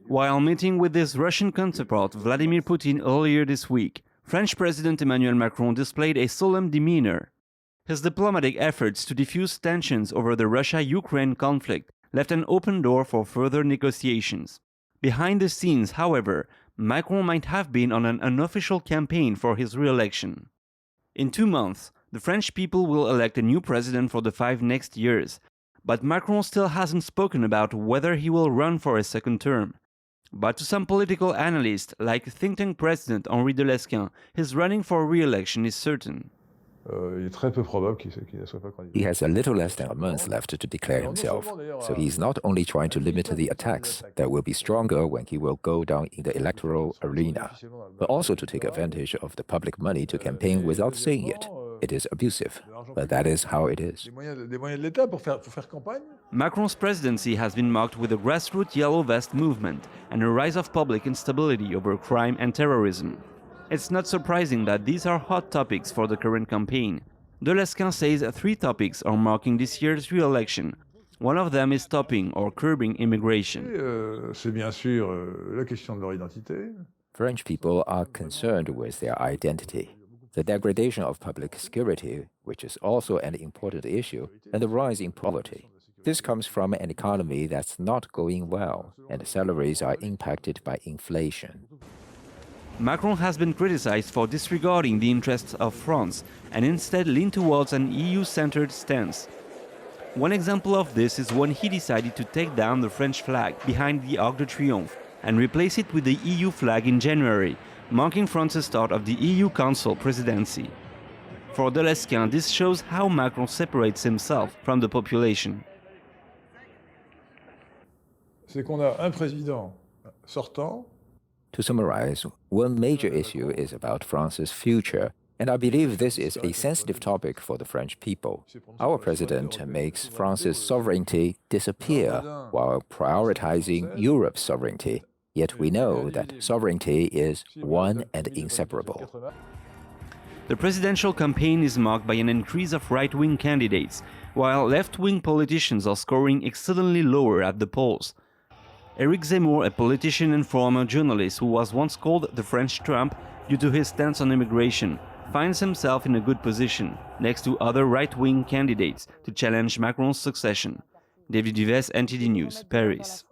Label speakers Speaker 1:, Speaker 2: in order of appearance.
Speaker 1: While meeting with his Russian counterpart Vladimir Putin earlier this week, French President Emmanuel Macron displayed a solemn demeanor. His diplomatic efforts to defuse tensions over the Russia-Ukraine conflict left an open door for further negotiations. Behind the scenes, however, Macron might have been on an unofficial campaign for his re-election. In 2 months, the French people will elect a new president for the 5 next years, but Macron still hasn't spoken about whether he will run for a second term. But to some political analysts, like think tank president Henri de Lesquen, his running for re-election is certain.
Speaker 2: He has a little less than a month left to declare himself, so he's not only trying to limit the attacks that will be stronger when he will go down in the electoral arena, but also to take advantage of the public money to campaign without saying it. It is abusive, but that is how it is.
Speaker 1: Macron's presidency has been marked with a grassroots yellow vest movement and a rise of public instability over crime and terrorism. It's not surprising that these are hot topics for the current campaign. De Lesquen says 3 topics are marking this year's re-election. One of them is stopping or curbing immigration.
Speaker 2: French people are concerned with their identity, the degradation of public security, which is also an important issue, and the rise in poverty. This comes from an economy that's not going well, and salaries are impacted by inflation.
Speaker 1: Macron has been criticized for disregarding the interests of France and instead leaned towards an EU-centered stance. One example of this is when he decided to take down the French flag behind the Arc de Triomphe and replace it with the EU flag in January, marking France's start of the EU Council presidency. For de Lesquen, this shows how Macron separates himself from the population.
Speaker 2: To summarize, one major issue is about France's future, and I believe this is a sensitive topic for the French people. Our president makes France's sovereignty disappear while prioritizing Europe's sovereignty. Yet we know that sovereignty is one and inseparable.
Speaker 1: The presidential campaign is marked by an increase of right-wing candidates, while left-wing politicians are scoring exceedingly lower at the polls. Éric Zemmour, a politician and former journalist who was once called the French Trump due to his stance on immigration, finds himself in a good position, next to other right-wing candidates, to challenge Macron's succession. David Duves, NTD News, Paris.